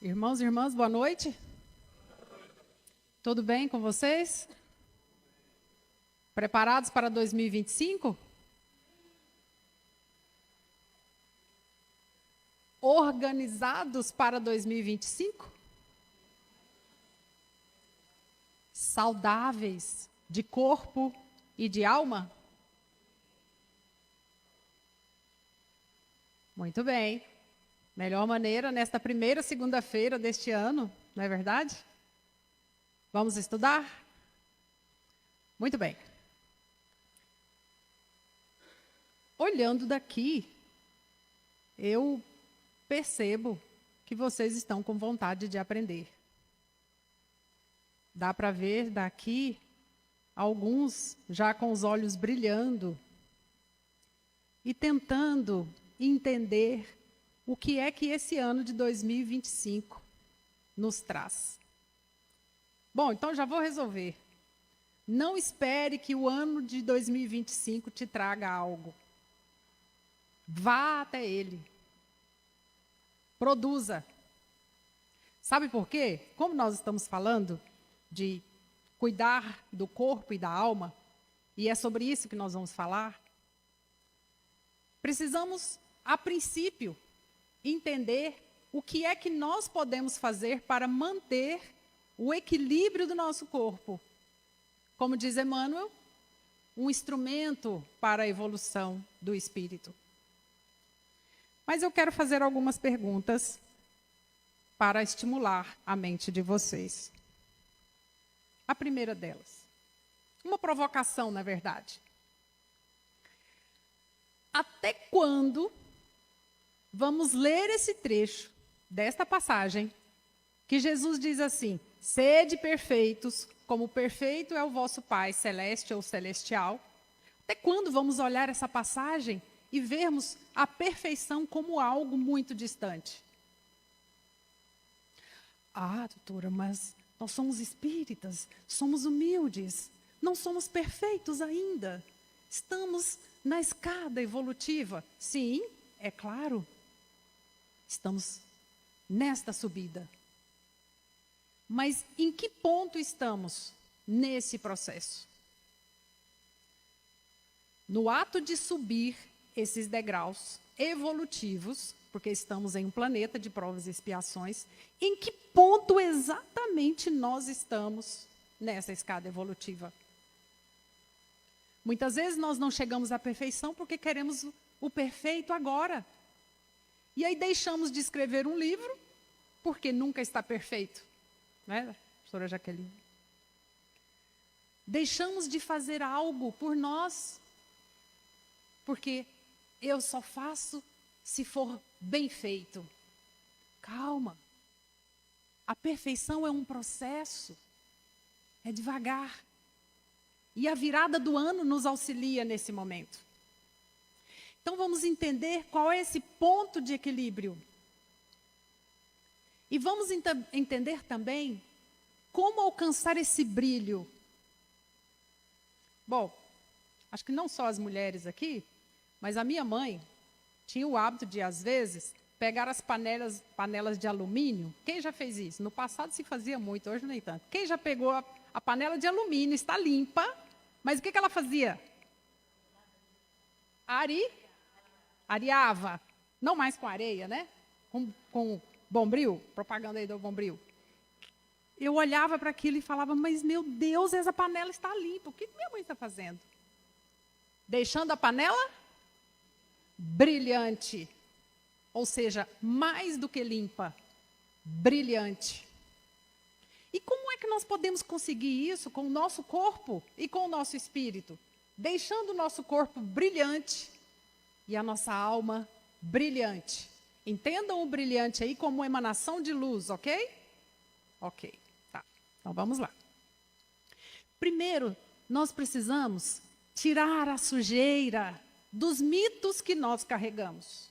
Irmãos e irmãs, boa noite. Tudo bem com vocês? Preparados para 2025? Organizados para 2025? Saudáveis de corpo e de alma? Muito bem. Melhor maneira nesta primeira segunda-feira deste ano, não é verdade? Vamos estudar? Muito bem. Olhando daqui, eu percebo que vocês estão com vontade de aprender. Dá para ver daqui alguns já com os olhos brilhando e tentando entender o que é que esse ano de 2025 nos traz. Bom, então já vou resolver. Não espere que o ano de 2025 te traga algo. Vá até ele. Produza. Sabe por quê? Como nós estamos falando de cuidar do corpo e da alma, e é sobre isso que nós vamos falar, precisamos, a princípio, entender o que é que nós podemos fazer para manter o equilíbrio do nosso corpo. Como diz Emmanuel, um instrumento para a evolução do espírito. Mas eu quero fazer algumas perguntas para estimular a mente de vocês. A primeira delas, uma provocação, na verdade. Até quando vamos ler esse trecho desta passagem que Jesus diz assim: sede perfeitos, como perfeito é o vosso Pai celeste ou celestial? Até quando vamos olhar essa passagem e vermos a perfeição como algo muito distante? Ah, doutora, mas nós somos espíritas, somos humildes, não somos perfeitos ainda. Estamos na escada evolutiva. Sim, é claro. Estamos nesta subida. Mas em que ponto estamos nesse processo? No ato de subir esses degraus evolutivos, porque estamos em um planeta de provas e expiações, em que ponto exatamente nós estamos nessa escada evolutiva? Muitas vezes nós não chegamos à perfeição porque queremos o perfeito agora. E aí deixamos de escrever um livro porque nunca está perfeito. Não é, professora Jaqueline? Deixamos de fazer algo por nós porque eu só faço se for bem feito. Calma. A perfeição é um processo. É devagar. E a virada do ano nos auxilia nesse momento. Então vamos entender qual é esse ponto de equilíbrio. E vamos entender também como alcançar esse brilho. Bom, acho que não só as mulheres aqui, mas a minha mãe tinha o hábito de, às vezes, pegar as panelas de alumínio. Quem já fez isso? No passado se fazia muito, hoje nem tanto. Quem já pegou a panela de alumínio, está limpa, mas o que ela fazia? Areava. Não mais com areia, né? Com Bombril, propaganda aí do Bombril. Eu olhava para aquilo e falava, mas meu Deus, essa panela está limpa. O que minha mãe está fazendo? Deixando a panela brilhante. Ou seja, mais do que limpa, brilhante. E como é que nós podemos conseguir isso com o nosso corpo e com o nosso espírito? Deixando o nosso corpo brilhante e a nossa alma brilhante. Entendam o brilhante aí como emanação de luz, ok? Ok, tá. Então vamos lá. Primeiro, nós precisamos tirar a sujeira dos mitos que nós carregamos,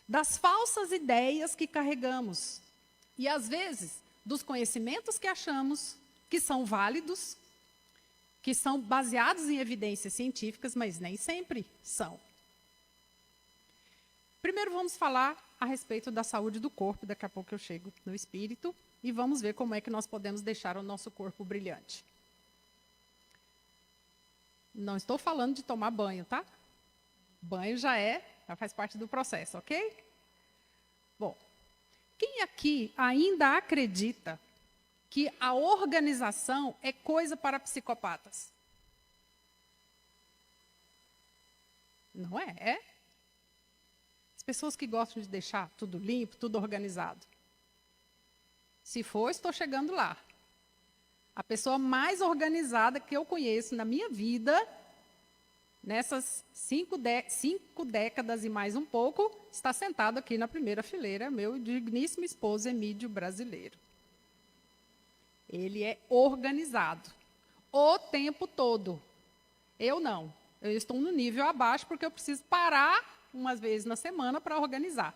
das falsas ideias que carregamos e, às vezes, dos conhecimentos que achamos que são válidos, que são baseados em evidências científicas, mas nem sempre são. Primeiro vamos falar a respeito da saúde do corpo. Daqui a pouco eu chego no espírito e vamos ver como é que nós podemos deixar o nosso corpo brilhante. Não estou falando de tomar banho, tá? Banho já faz parte do processo, ok? Bom, quem aqui ainda acredita que a organização é coisa para psicopatas? Não é? É? As pessoas que gostam de deixar tudo limpo, tudo organizado. Se for, estou chegando lá. A pessoa mais organizada que eu conheço na minha vida, nessas 5 décadas e mais um pouco, está sentado aqui na primeira fileira, meu digníssimo esposo Emílio brasileiro. Ele é organizado o tempo todo. Eu não. Eu estou no nível abaixo porque eu preciso parar umas vezes na semana para organizar.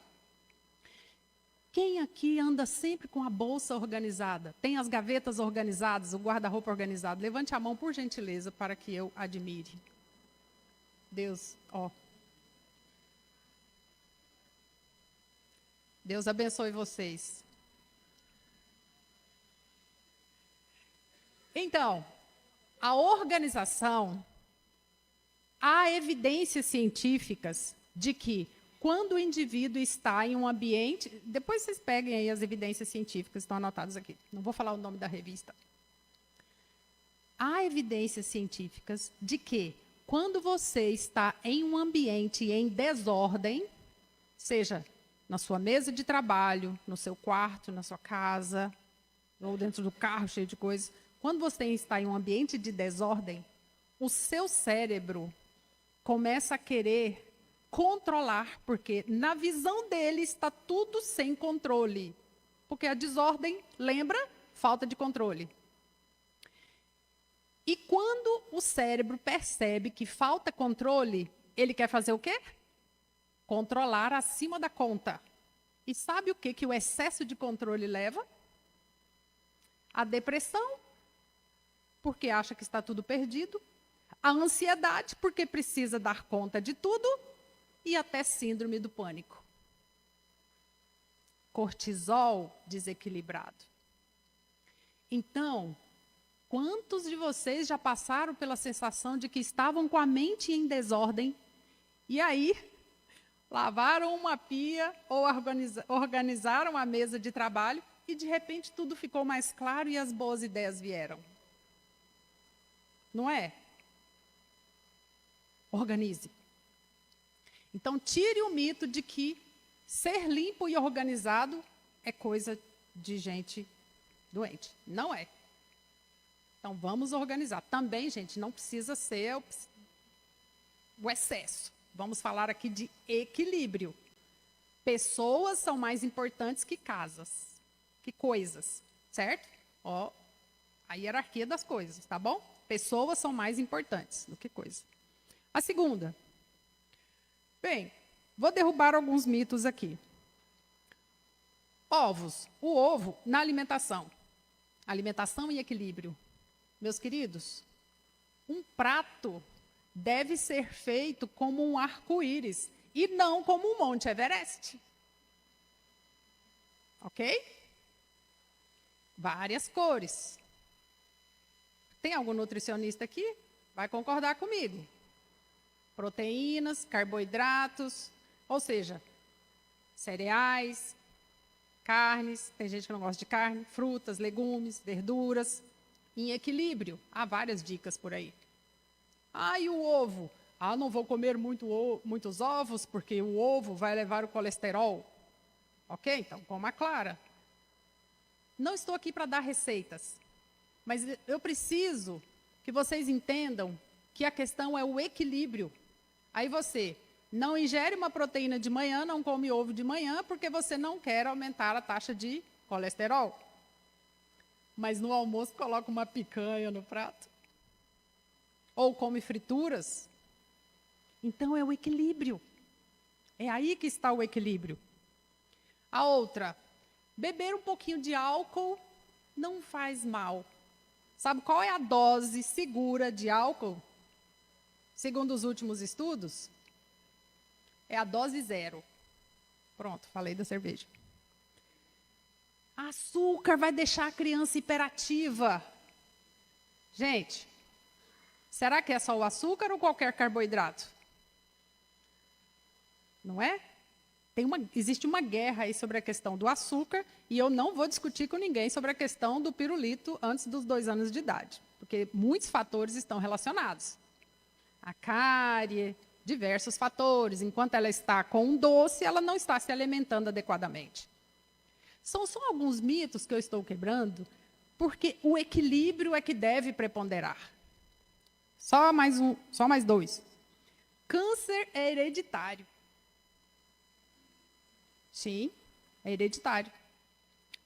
Quem aqui anda sempre com a bolsa organizada? Tem as gavetas organizadas, o guarda-roupa organizado? Levante a mão, por gentileza, para que eu admire. Deus, ó. Deus abençoe vocês. Então, a organização, há evidências científicas de que quando o indivíduo está em um ambiente... Depois vocês peguem aí as evidências científicas, estão anotadas aqui. Não vou falar o nome da revista. Há evidências científicas de que quando você está em um ambiente em desordem, seja na sua mesa de trabalho, no seu quarto, na sua casa, ou dentro do carro cheio de coisas, quando você está em um ambiente de desordem, o seu cérebro começa a querer controlar, porque na visão dele está tudo sem controle. Porque a desordem, lembra? Falta de controle. E quando o cérebro percebe que falta controle, ele quer fazer o quê? Controlar acima da conta. E sabe o que o excesso de controle leva? A depressão, porque acha que está tudo perdido. A ansiedade, porque precisa dar conta de tudo. E até síndrome do pânico. Cortisol desequilibrado. Então, quantos de vocês já passaram pela sensação de que estavam com a mente em desordem e aí lavaram uma pia ou organizaram a mesa de trabalho e de repente tudo ficou mais claro e as boas ideias vieram? Não é? Organize. Então, tire o mito de que ser limpo e organizado é coisa de gente doente. Não é. Então, vamos organizar. Também, gente, não precisa ser o excesso. Vamos falar aqui de equilíbrio. Pessoas são mais importantes que casas, que coisas, certo? Ó, a hierarquia das coisas, tá bom? Pessoas são mais importantes do que coisas. A segunda. Bem, vou derrubar alguns mitos aqui. Ovos. O ovo na alimentação. Alimentação e equilíbrio. Meus queridos, um prato deve ser feito como um arco-íris e não como um Monte Everest. Ok? Várias cores. Tem algum nutricionista aqui? Vai concordar comigo. Proteínas, carboidratos, ou seja, cereais, carnes, tem gente que não gosta de carne, frutas, legumes, verduras, em equilíbrio. Há várias dicas por aí. E o ovo? Não vou comer muitos ovos, porque o ovo vai levar o colesterol. Ok? Então, coma clara. Não estou aqui para dar receitas, mas eu preciso que vocês entendam que a questão é o equilíbrio. Aí você não ingere uma proteína de manhã, não come ovo de manhã, porque você não quer aumentar a taxa de colesterol. Mas no almoço coloca uma picanha no prato. Ou come frituras. Então é o equilíbrio. É aí que está o equilíbrio. A outra, beber um pouquinho de álcool não faz mal. Sabe qual é a dose segura de álcool? Segundo os últimos estudos, é a dose 0. Pronto, falei da cerveja. Açúcar vai deixar a criança hiperativa. Gente, será que é só o açúcar ou qualquer carboidrato? Não é? Existe uma guerra aí sobre a questão do açúcar e eu não vou discutir com ninguém sobre a questão do pirulito antes dos 2 anos de idade, porque muitos fatores estão relacionados. A cárie, diversos fatores. Enquanto ela está com um doce, ela não está se alimentando adequadamente. São só alguns mitos que eu estou quebrando, porque o equilíbrio é que deve preponderar. Só mais 2. Câncer é hereditário. Sim, é hereditário.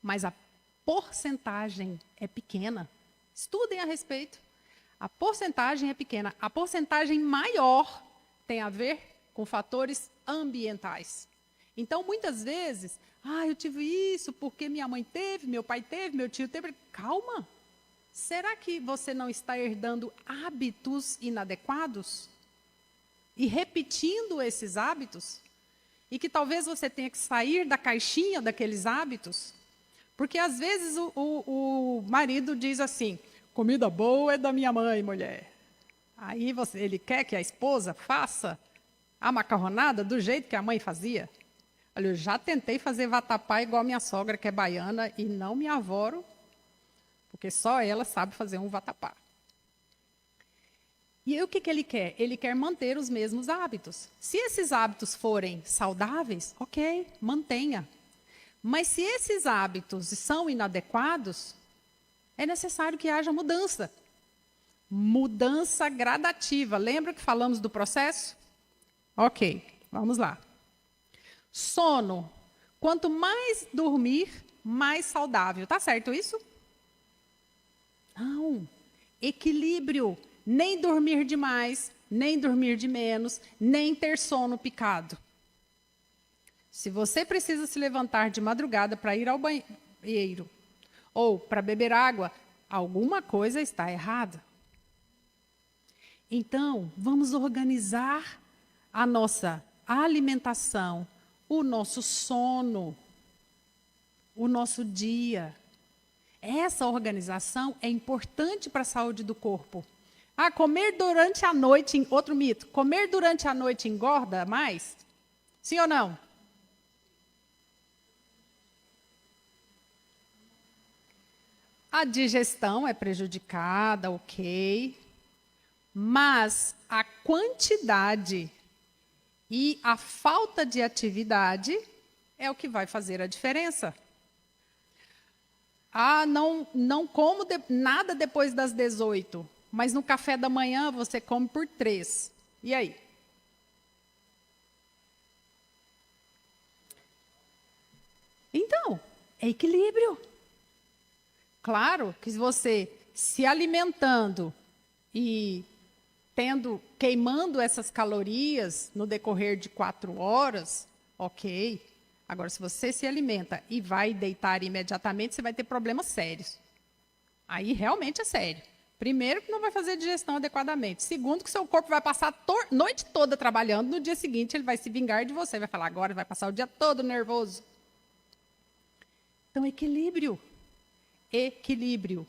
Mas a porcentagem é pequena. Estudem a respeito. A porcentagem é pequena. A porcentagem maior tem a ver com fatores ambientais. Então, muitas vezes, eu tive isso porque minha mãe teve, meu pai teve, meu tio teve. Calma. Será que você não está herdando hábitos inadequados? E repetindo esses hábitos? E que talvez você tenha que sair da caixinha daqueles hábitos? Porque, às vezes, o marido diz assim, comida boa é da minha mãe, mulher. Aí ele quer que a esposa faça a macarronada do jeito que a mãe fazia. Olha, eu já tentei fazer vatapá igual a minha sogra, que é baiana, e não me avoro, porque só ela sabe fazer um vatapá. E aí, o que ele quer? Ele quer manter os mesmos hábitos. Se esses hábitos forem saudáveis, ok, mantenha. Mas se esses hábitos são inadequados, é necessário que haja mudança. Mudança gradativa. Lembra que falamos do processo? Ok, vamos lá. Sono. Quanto mais dormir, mais saudável. Tá certo isso? Não. Equilíbrio. Nem dormir demais, nem dormir de menos, nem ter sono picado. Se você precisa se levantar de madrugada para ir ao banheiro ou para beber água, alguma coisa está errada. Então, vamos organizar a nossa alimentação, o nosso sono, o nosso dia. Essa organização é importante para a saúde do corpo. Comer durante a noite, outro mito, comer durante a noite engorda mais? Sim ou não? A digestão é prejudicada, ok. Mas a quantidade e a falta de atividade é o que vai fazer a diferença. Não como nada depois das 18, mas no café da manhã você come por 3. E aí? Então, é equilíbrio. Claro que se você se alimentando e queimando essas calorias no decorrer de 4 horas, ok. Agora, se você se alimenta e vai deitar imediatamente, você vai ter problemas sérios. Aí realmente é sério. Primeiro, que não vai fazer digestão adequadamente. Segundo, que seu corpo vai passar a noite toda trabalhando. No dia seguinte, ele vai se vingar de você. Vai falar, agora vai passar o dia todo nervoso. Então, equilíbrio. Equilíbrio.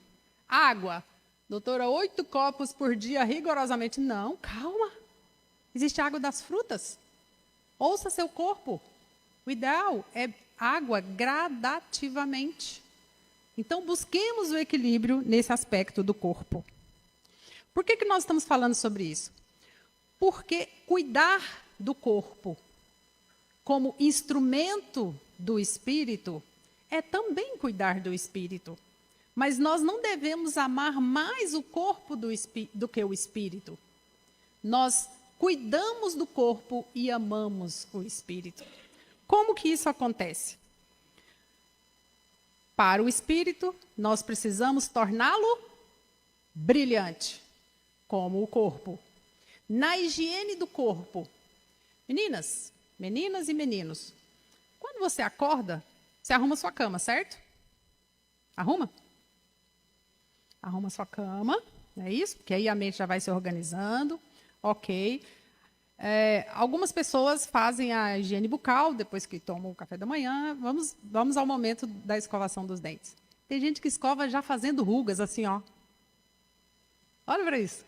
Água. Doutora, 8 copos por dia rigorosamente. Não, calma. Existe água das frutas. Ouça seu corpo. O ideal é água gradativamente. Então, busquemos o equilíbrio nesse aspecto do corpo. Por que nós estamos falando sobre isso? Porque cuidar do corpo como instrumento do espírito é também cuidar do espírito. Mas nós não devemos amar mais o corpo do que o espírito. Nós cuidamos do corpo e amamos o espírito. Como que isso acontece? Para o espírito, nós precisamos torná-lo brilhante, como o corpo. Na higiene do corpo, meninas e meninos, quando você acorda, você arruma sua cama, certo? Arruma? Arruma sua cama, não é isso? Porque aí a mente já vai se organizando, ok. Algumas pessoas fazem a higiene bucal depois que tomam o café da manhã. Vamos ao momento da escovação dos dentes. Tem gente que escova já fazendo rugas, assim, ó. Olha para isso.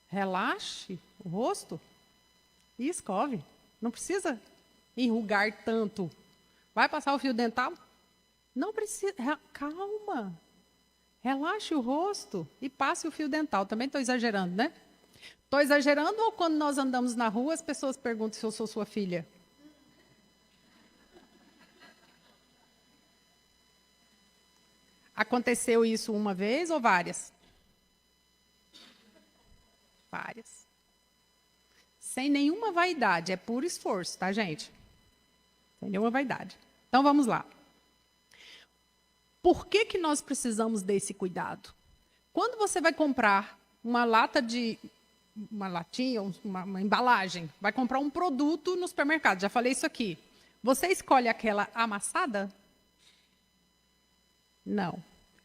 Relaxe o rosto e escove. Não precisa enrugar tanto. Vai passar o fio dental? Não precisa. Calma. Relaxe o rosto e passe o fio dental. Também estou exagerando, né? Estou exagerando ou quando nós andamos na rua, as pessoas perguntam se eu sou sua filha? Aconteceu isso uma vez ou várias? Várias. Sem nenhuma vaidade, é puro esforço, tá, gente? Sem nenhuma vaidade. Então vamos lá. Por que que nós precisamos desse cuidado? Quando você vai comprar uma latinha, uma embalagem, vai comprar um produto no supermercado, já falei isso aqui. Você escolhe aquela amassada? Não.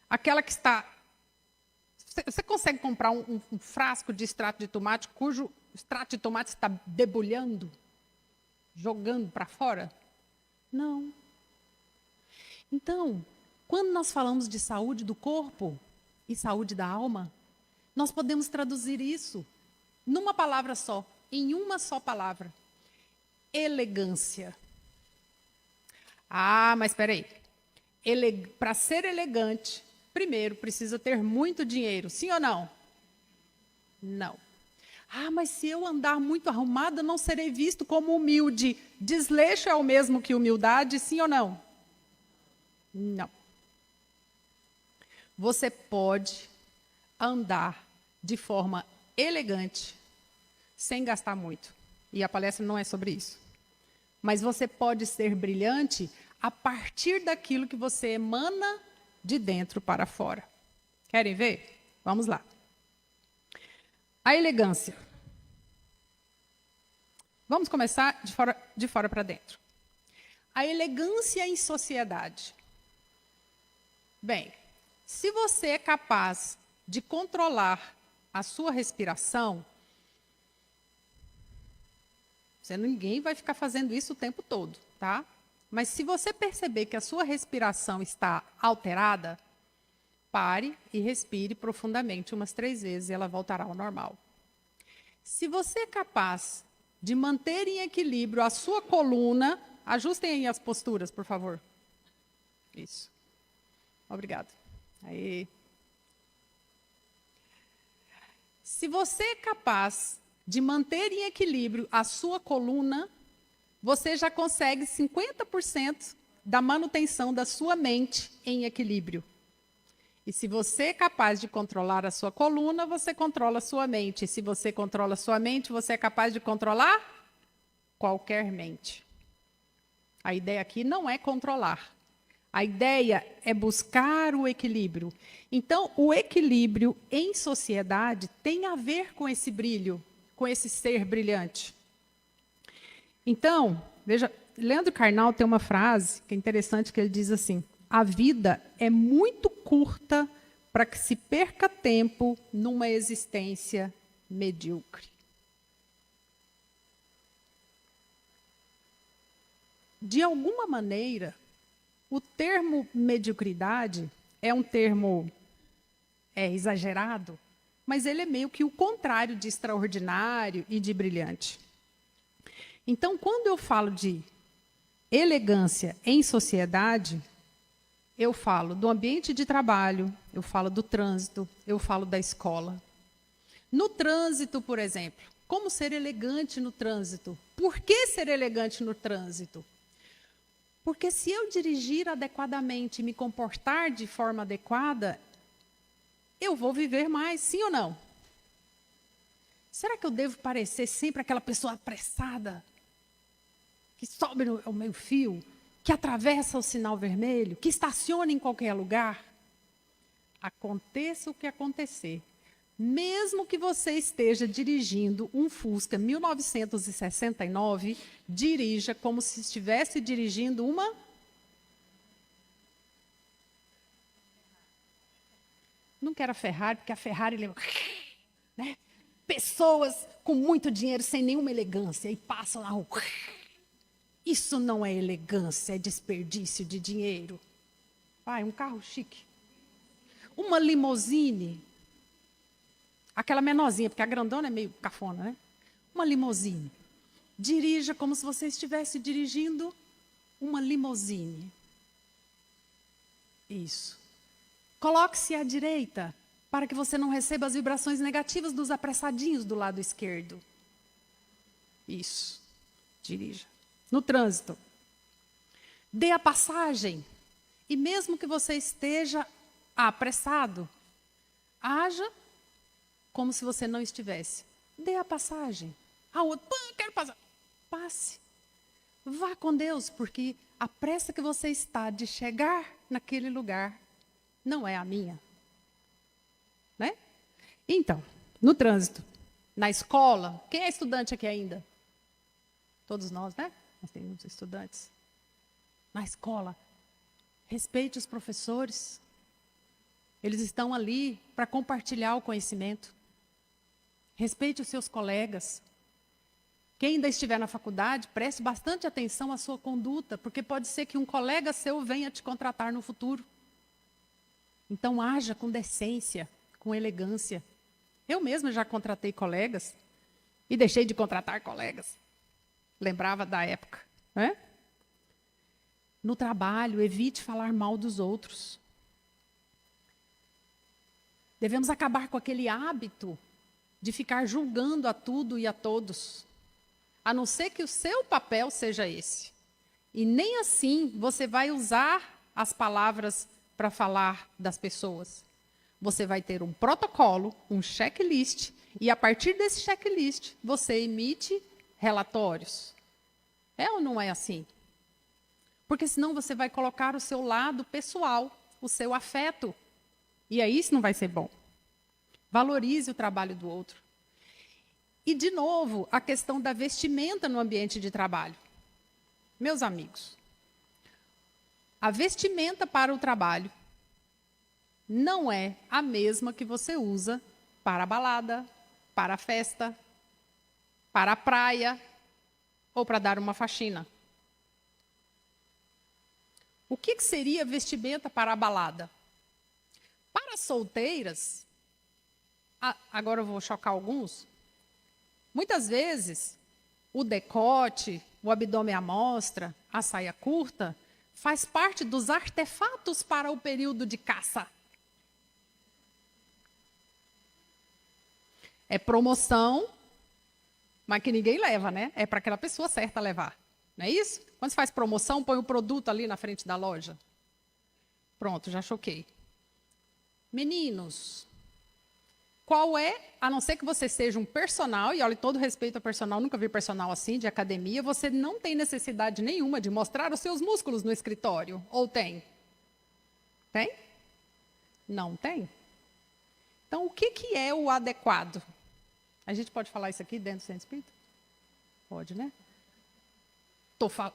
Aquela que está... Você consegue comprar um frasco de extrato de tomate cujo extrato de tomate está debulhando? Jogando para fora? Não. Então, quando nós falamos de saúde do corpo e saúde da alma, nós podemos traduzir isso numa palavra só, em uma só palavra. Elegância. Ah, mas espera aí. Para ser elegante, primeiro precisa ter muito dinheiro, sim ou não? Não. Ah, mas se eu andar muito arrumada, não serei visto como humilde. Desleixo é o mesmo que humildade, sim ou não? Não. Você pode andar de forma elegante, sem gastar muito. E a palestra não é sobre isso. Mas você pode ser brilhante a partir daquilo que você emana de dentro para fora. Querem ver? Vamos lá. A elegância. Vamos começar de fora para dentro. A elegância em sociedade. Bem, se você é capaz de controlar a sua respiração, ninguém vai ficar fazendo isso o tempo todo, tá? Mas se você perceber que a sua respiração está alterada, pare e respire profundamente umas 3 vezes e ela voltará ao normal. Se você é capaz de manter em equilíbrio a sua coluna, ajustem aí as posturas, por favor. Isso. Obrigada. Aí. Se você é capaz de manter em equilíbrio a sua coluna, você já consegue 50% da manutenção da sua mente em equilíbrio. E se você é capaz de controlar a sua coluna, você controla a sua mente. E se você controla a sua mente, você é capaz de controlar qualquer mente. A ideia aqui não é controlar. A ideia é buscar o equilíbrio. Então, o equilíbrio em sociedade tem a ver com esse brilho, com esse ser brilhante. Então, veja, Leandro Carnal tem uma frase que é interessante, que ele diz assim: a vida é muito curta para que se perca tempo numa existência medíocre. De alguma maneira, o termo mediocridade é um termo exagerado, mas ele é meio que o contrário de extraordinário e de brilhante. Então, quando eu falo de elegância em sociedade, eu falo do ambiente de trabalho, eu falo do trânsito, eu falo da escola. No trânsito, por exemplo, como ser elegante no trânsito? Por que ser elegante no trânsito? Porque se eu dirigir adequadamente e me comportar de forma adequada, eu vou viver mais, sim ou não? Será que eu devo parecer sempre aquela pessoa apressada, que sobe ao meio-fio, que atravessa o sinal vermelho, que estaciona em qualquer lugar? Aconteça o que acontecer, mesmo que você esteja dirigindo um Fusca 1969, dirija como se estivesse dirigindo uma... Não quero a Ferrari, porque a Ferrari lembra... né? Pessoas com muito dinheiro sem nenhuma elegância e passam na rua. Isso não é elegância, é desperdício de dinheiro. Vai, um carro chique. Uma limousine. Aquela menorzinha, porque a grandona é meio cafona, né? Uma limousine. Dirija como se você estivesse dirigindo uma limousine. Isso. Coloque-se à direita para que você não receba as vibrações negativas dos apressadinhos do lado esquerdo. Isso. Dirija. No trânsito. Dê a passagem. E mesmo que você esteja apressado, haja como se você não estivesse. Dê a passagem. A outra, quero passar. Passe. Vá com Deus, porque a pressa que você está de chegar naquele lugar não é a minha. Né? Então, no trânsito, na escola, quem é estudante aqui ainda? Todos nós, né? Nós temos estudantes. Na escola, respeite os professores. Eles estão ali para compartilhar o conhecimento. Respeite os seus colegas. Quem ainda estiver na faculdade, preste bastante atenção à sua conduta, porque pode ser que um colega seu venha te contratar no futuro. Então, haja com decência, com elegância. Eu mesma já contratei colegas e deixei de contratar colegas. Lembrava da época. Né? No trabalho, evite falar mal dos outros. Devemos acabar com aquele hábito de ficar julgando a tudo e a todos. A não ser que o seu papel seja esse. E nem assim você vai usar as palavras para falar das pessoas. Você vai ter um protocolo, um checklist, e a partir desse checklist, você emite relatórios. É ou não é assim? Porque senão você vai colocar o seu lado pessoal, o seu afeto. E aí isso não vai ser bom. Valorize o trabalho do outro. E, de novo, a questão da vestimenta no ambiente de trabalho. Meus amigos, a vestimenta para o trabalho não é a mesma que você usa para a balada, para a festa, para a praia ou para dar uma faxina. O que seria vestimenta para a balada? Para solteiras, agora eu vou chocar alguns, muitas vezes o decote, o abdômen à mostra, a saia curta, faz parte dos artefatos para o período de caça. É promoção, mas que ninguém leva, né? É para aquela pessoa certa levar. Não é isso? Quando você faz promoção, põe o produto ali na frente da loja. Pronto, já choquei. Meninos, qual é, a não ser que você seja um personal, e olha, todo respeito ao personal, nunca vi personal assim, de academia, você não tem necessidade nenhuma de mostrar os seus músculos no escritório. Ou tem? Tem? Não tem? Então, o que é o adequado? A gente pode falar isso aqui dentro do Centro Espírita? Pode, né?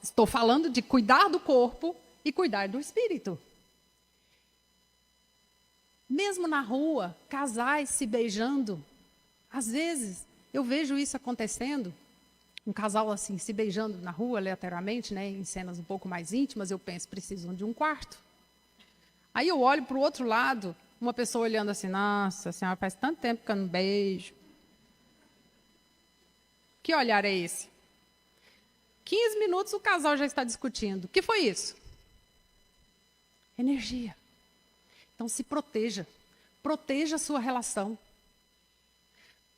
Estou falando de cuidar do corpo e cuidar do espírito. Mesmo na rua, casais se beijando. Às vezes, eu vejo isso acontecendo. Um casal assim, se beijando na rua, aleatoriamente, né, em cenas um pouco mais íntimas, eu penso, precisam de um quarto. Aí eu olho para o outro lado, uma pessoa olhando assim, nossa senhora, faz tanto tempo que eu não beijo. Que olhar é esse? 15 minutos o casal já está discutindo. O que foi isso? Energia. Então se proteja. Proteja a sua relação.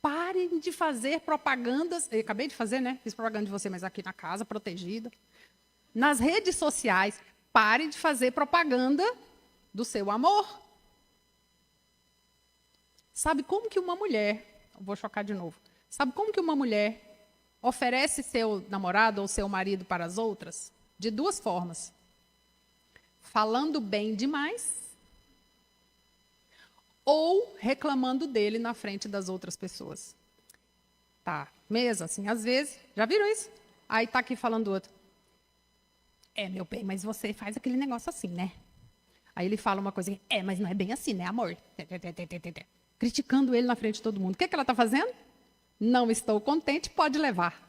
Parem de fazer propagandas. Eu acabei de fazer, né? Fiz propaganda de você, mas aqui na casa, protegida. Nas redes sociais, parem de fazer propaganda do seu amor. Sabe como que uma mulher, vou chocar de novo, sabe como que uma mulher oferece seu namorado ou seu marido para as outras? De duas formas. Falando bem demais ou reclamando dele na frente das outras pessoas. Tá, mesa, assim, às vezes, já viram isso? Aí tá aqui falando do outro. É, meu bem, mas você faz aquele negócio assim, né? Aí ele fala uma coisa, mas não é bem assim, né, amor? Criticando ele na frente de todo mundo. O que ela está fazendo? Não estou contente, pode levar.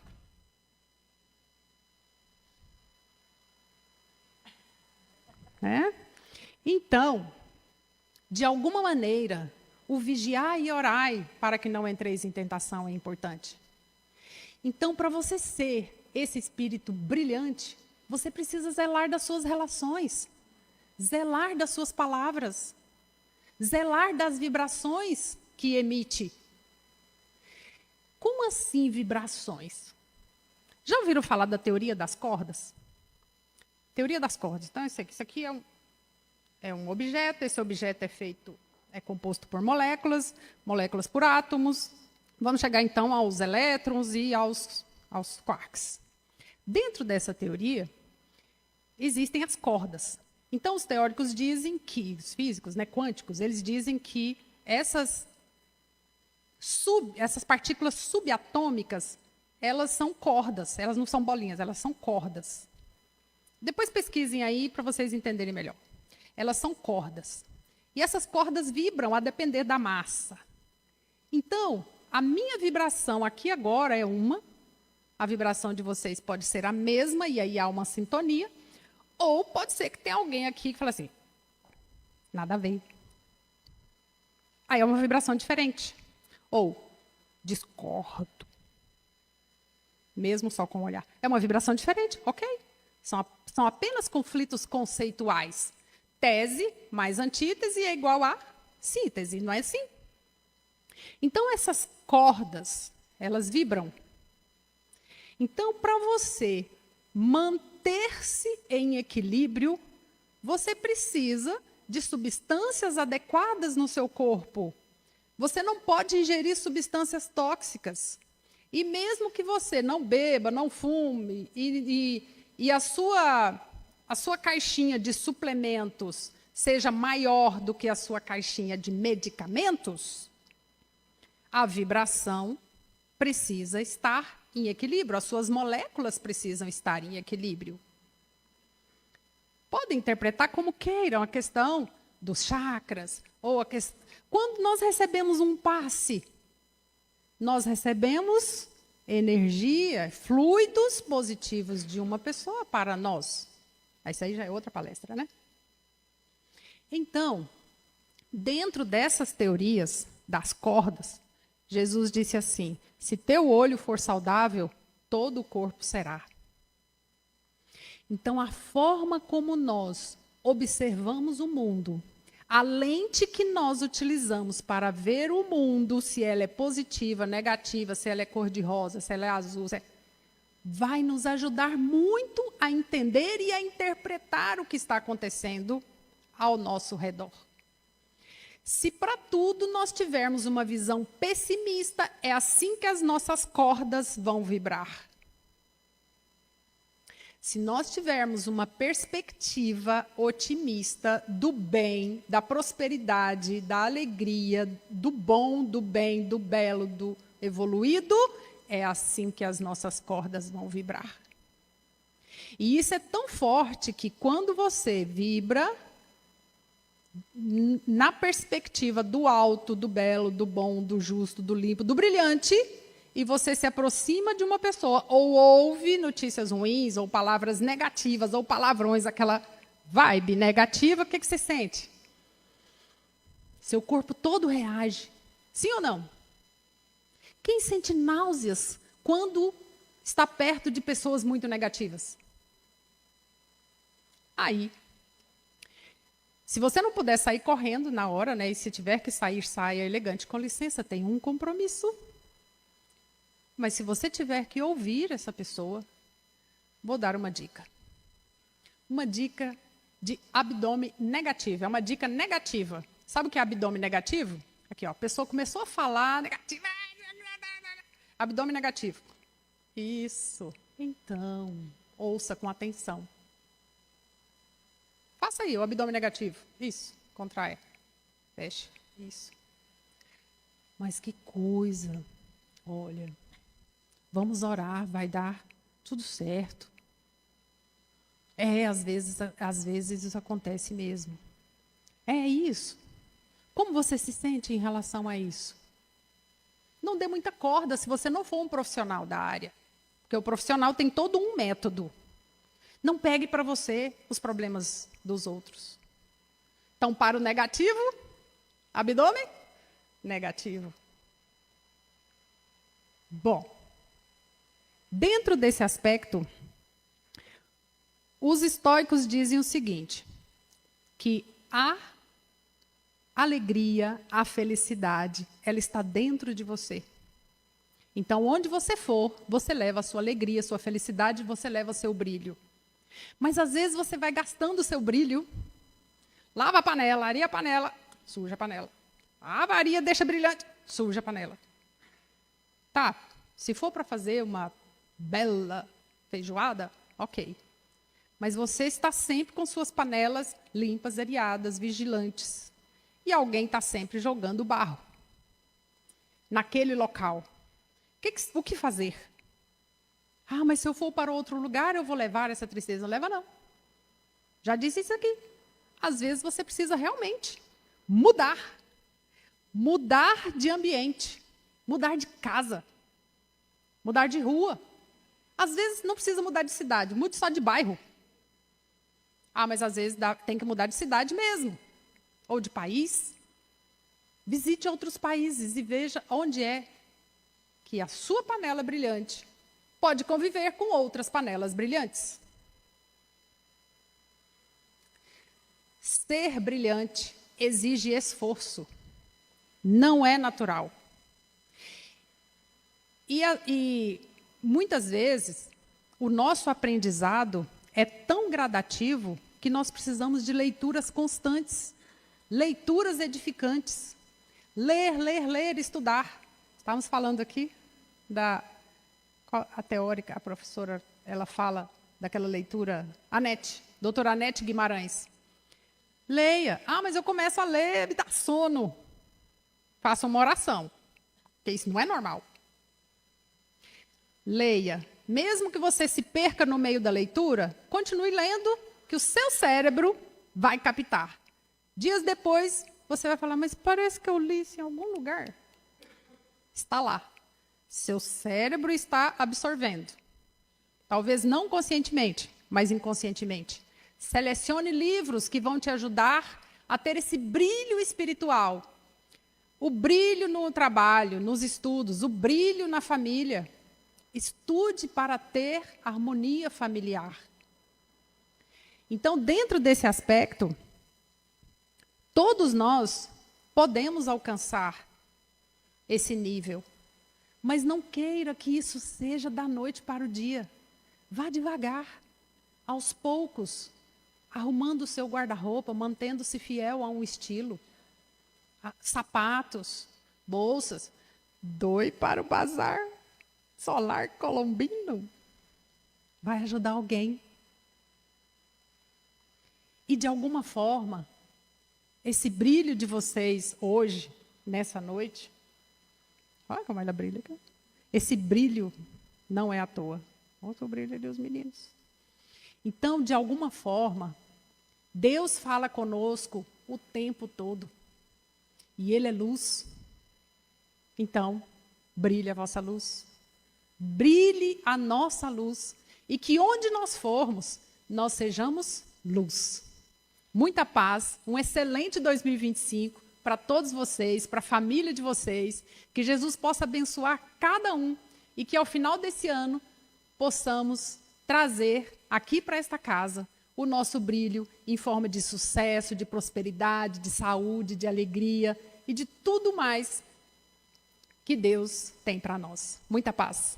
Então, de alguma maneira, o vigiar e orai para que não entreis em tentação é importante. Então, para você ser esse espírito brilhante, você precisa zelar das suas relações, zelar das suas palavras, zelar das vibrações que emite. Como assim vibrações? Já ouviram falar da teoria das cordas? Teoria das cordas. Então, isso aqui é um objeto, esse objeto é composto por moléculas, moléculas por átomos. Vamos chegar então aos elétrons e aos quarks. Dentro dessa teoria, existem as cordas. Então, os teóricos dizem que, os físicos, quânticos, eles dizem que essas partículas subatômicas, elas são cordas, elas não são bolinhas, elas são cordas. Depois pesquisem aí para vocês entenderem melhor. Elas são cordas. E essas cordas vibram a depender da massa. Então, a minha vibração aqui agora é uma, a vibração de vocês pode ser a mesma, e aí há uma sintonia, ou pode ser que tenha alguém aqui que fala assim, nada a ver. Aí é uma vibração diferente. Ou, discordo. Mesmo só com o olhar. É uma vibração diferente, ok. São apenas conflitos conceituais. Tese mais antítese é igual a síntese, não é assim? Então, essas cordas, elas vibram. Então, para você manter-se em equilíbrio, você precisa de substâncias adequadas no seu corpo. Você não pode ingerir substâncias tóxicas. E mesmo que você não beba, não fume, e a sua caixinha de suplementos seja maior do que a sua caixinha de medicamentos, a vibração precisa estar em equilíbrio, as suas moléculas precisam estar em equilíbrio. Podem interpretar como queiram a questão dos chakras, ou quando nós recebemos um passe, nós recebemos energia, fluidos positivos de uma pessoa para nós. Isso aí já é outra palestra, né? Então, dentro dessas teorias das cordas, Jesus disse assim, se teu olho for saudável, todo o corpo será. Então, a forma como nós observamos o mundo, a lente que nós utilizamos para ver o mundo, se ela é positiva, negativa, se ela é cor-de-rosa, se ela é azul, vai nos ajudar muito a entender e a interpretar o que está acontecendo ao nosso redor. Se para tudo nós tivermos uma visão pessimista, é assim que as nossas cordas vão vibrar. Se nós tivermos uma perspectiva otimista do bem, da prosperidade, da alegria, do bom, do bem, do belo, do evoluído, é assim que as nossas cordas vão vibrar. E isso é tão forte que quando você vibra na perspectiva do alto, do belo, do bom, do justo, do limpo, do brilhante, e você se aproxima de uma pessoa, ou ouve notícias ruins, ou palavras negativas, ou palavrões, aquela vibe negativa, o que você sente? Seu corpo todo reage. Sim ou não? Quem sente náuseas quando está perto de pessoas muito negativas? Aí, se você não puder sair correndo na hora, e se tiver que sair, saia elegante, com licença, tem um compromisso. Mas se você tiver que ouvir essa pessoa, vou dar uma dica. Uma dica de abdômen negativo. É uma dica negativa. Sabe o que é abdômen negativo? Aqui, ó, a pessoa começou a falar negativo. Abdômen negativo. Isso. Então, ouça com atenção. Faça aí o abdômen negativo. Isso. Contrai. Feche. Isso. Mas que coisa. Olha. Vamos orar, vai dar tudo certo. Às vezes isso acontece mesmo. É isso. Como você se sente em relação a isso? não dê muita corda se você não for um profissional da área. Porque o profissional tem todo um método. Não pegue para você os problemas dos outros. Então, para o negativo, abdômen, negativo. Bom, dentro desse aspecto, os estoicos dizem o seguinte, que a alegria, a felicidade, ela está dentro de você. Então, onde você for, você leva a sua alegria, a sua felicidade, você leva o seu brilho. Mas, às vezes, você vai gastando o seu brilho, lava a panela, areia a panela, suja a panela. Lava a areia, deixa brilhante, suja a panela. Tá, se for para fazer uma bela feijoada, ok. Mas você está sempre com suas panelas limpas, areadas, vigilantes. E alguém está sempre jogando barro naquele local. O que fazer? Ah, mas se eu for para outro lugar, eu vou levar essa tristeza. Não leva, não. Já disse isso aqui. Às vezes você precisa realmente mudar. Mudar de ambiente. Mudar de casa. Mudar de rua. Às vezes não precisa mudar de cidade, mude só de bairro. Ah, mas às vezes tem que mudar de cidade mesmo. Ou de país. Visite outros países e veja onde é que a sua panela brilhante pode conviver com outras panelas brilhantes. Ser brilhante exige esforço. Não é natural. E muitas vezes, o nosso aprendizado é tão gradativo que nós precisamos de leituras constantes, leituras edificantes. Ler, ler, ler, estudar. Estávamos falando aqui a teórica, a professora, ela fala daquela leitura, doutora Anete Guimarães. Leia. Ah, mas eu começo a ler, me dá sono. Faça uma oração, porque isso não é normal. Leia. Mesmo que você se perca no meio da leitura, continue lendo, que o seu cérebro vai captar. Dias depois, você vai falar, mas parece que eu li isso em algum lugar. Está lá. Seu cérebro está absorvendo. Talvez não conscientemente, mas inconscientemente. Selecione livros que vão te ajudar a ter esse brilho espiritual. O brilho no trabalho, nos estudos, o brilho na família. Estude para ter harmonia familiar. Então, dentro desse aspecto, todos nós podemos alcançar esse nível. Mas não queira que isso seja da noite para o dia. Vá devagar, aos poucos, arrumando o seu guarda-roupa, mantendo-se fiel a um estilo. Sapatos, bolsas. Doe para o bazar solar colombino. Vai ajudar alguém. E de alguma forma, esse brilho de vocês hoje, nessa noite, olha como ela brilha aqui. Esse brilho não é à toa. Olha o brilho dos meninos. Então, de alguma forma, Deus fala conosco o tempo todo. E Ele é luz. Então, brilhe a vossa luz. Brilhe a nossa luz. E que onde nós formos, nós sejamos luz. Muita paz, um excelente 2025 para todos vocês, para a família de vocês. Que Jesus possa abençoar cada um e que ao final desse ano possamos trazer aqui para esta casa o nosso brilho em forma de sucesso, de prosperidade, de saúde, de alegria e de tudo mais que Deus tem para nós. Muita paz.